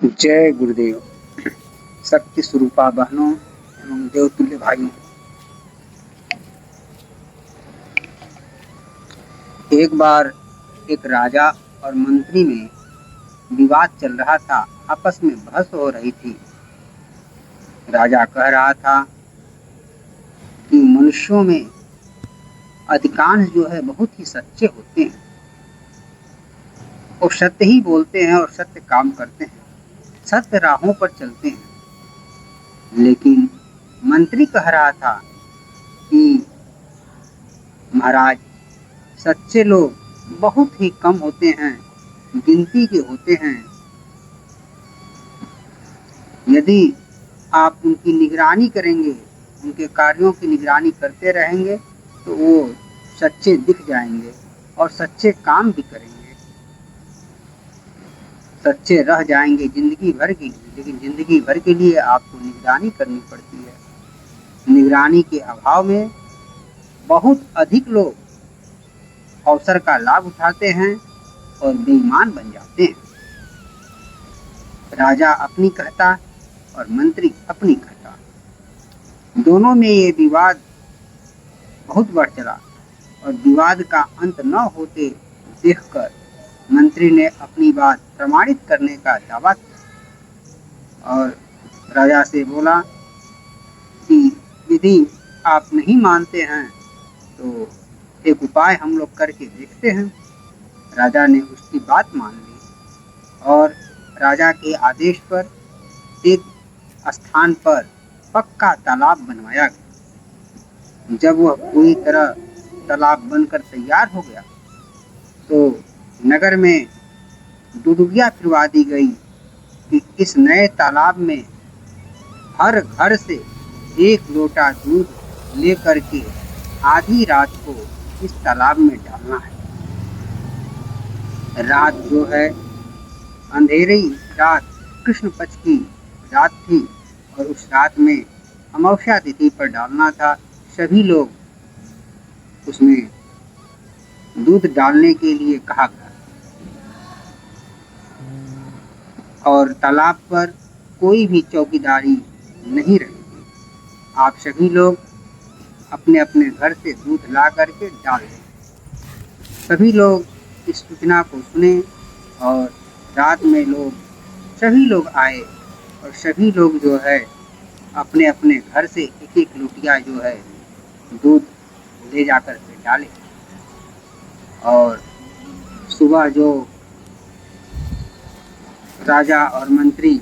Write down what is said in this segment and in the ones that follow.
जय गुरुदेव। शक्ति स्वरूपा बहनों एवं देवतुल्य भाइयों, एक बार एक राजा और मंत्री में विवाद चल रहा था। आपस में बहस हो रही थी। राजा कह रहा था कि मनुष्यों में अधिकांश जो है बहुत ही सच्चे होते हैं। वो सत्य ही बोलते हैं और सत्य काम करते हैं, सत्य राहों पर चलते हैं। लेकिन मंत्री कह रहा था कि महाराज, सच्चे लोग बहुत ही कम होते हैं, गिनती के होते हैं। यदि आप उनकी निगरानी करेंगे, उनके कार्यों की निगरानी करते रहेंगे तो वो सच्चे दिख जाएंगे और सच्चे काम भी करेंगे, सच्चे रह जाएंगे जिंदगी भर के लिए। लेकिन जिंदगी भर के लिए आपको निगरानी करनी पड़ती है। निगरानी के अभाव में बहुत अधिक लोग अवसर का लाभ उठाते हैं और बेईमान बन जाते हैं। राजा अपनी कहता और मंत्री अपनी कहता। दोनों में ये विवाद बहुत बढ़ चला और विवाद का अंत न होते देखकर मंत्री ने अपनी बात प्रमाणित करने का दावा किया और राजा से बोला कि यदि आप नहीं मानते हैं तो एक उपाय हम लोग करके देखते हैं। राजा ने उसकी बात मान ली और राजा के आदेश पर एक स्थान पर पक्का तालाब बनवाया गया। जब वह पूरी तरह तालाब बनकर तैयार हो गया तो नगर में दुदुगिया फिरवा दी गई कि इस नए तालाब में हर घर से एक लोटा दूध लेकर के आधी रात को इस तालाब में डालना है। रात जो है अंधेरी रात, कृष्ण पक्ष की रात थी और उस रात में अमावस्या तिथि पर डालना था। सभी लोग उसमें दूध डालने के लिए कहा गया और तालाब पर कोई भी चौकीदारी नहीं रहेगी। आप सभी लोग अपने अपने घर से दूध ला करके डाल दें। सभी लोग इस सूचना को सुने और रात में सभी लोग आए और सभी लोग जो है अपने अपने घर से एक एक लोटिया जो है दूध ले जाकर के डाले। और सुबह जो राजा और मंत्री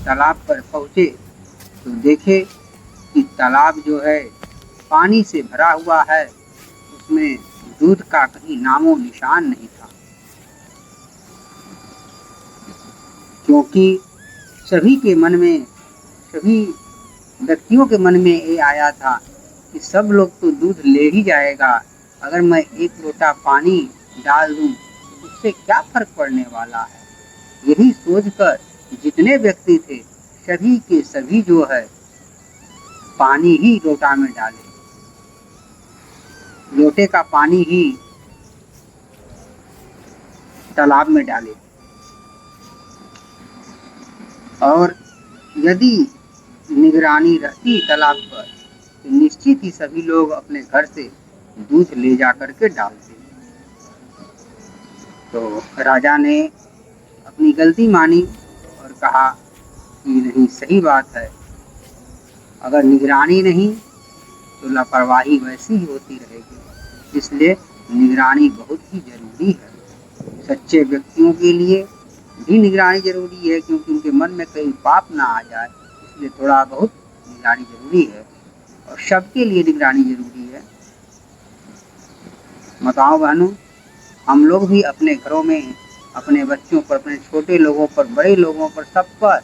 तालाब पर पहुँचे तो देखे कि तालाब जो है पानी से भरा हुआ है, उसमें दूध का कहीं नामो निशान नहीं था। क्योंकि सभी के मन में, सभी व्यक्तियों के मन में ये आया था कि सब लोग तो दूध ले ही जाएगा, अगर मैं एक लोटा पानी डाल दूं तो उससे क्या फर्क पड़ने वाला है। यही सोचकर जितने व्यक्ति थे सभी के सभी जो है पानी ही लोटा में डाले, लोटे का पानी ही तालाब में डाले। और यदि निगरानी रहती तालाब पर तो निश्चित ही सभी लोग अपने घर से दूध ले जा करके डालते। तो राजा ने अपनी गलती मानी और कहा कि नहीं, सही बात है, अगर निगरानी नहीं तो लापरवाही वैसी ही होती रहेगी। इसलिए निगरानी बहुत ही जरूरी है। सच्चे व्यक्तियों के लिए भी निगरानी जरूरी है, क्योंकि उनके मन में कहीं पाप ना आ जाए, इसलिए थोड़ा बहुत निगरानी जरूरी है और सबके लिए निगरानी जरूरी है। माताओं बहनों, हम लोग भी अपने घरों में अपने बच्चों पर, अपने छोटे लोगों पर, बड़े लोगों पर, सब पर,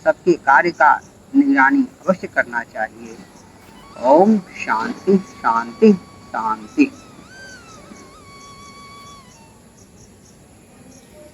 सबके कार्य का निगरानी अवश्य करना चाहिए। ओम शांति शांति शांति।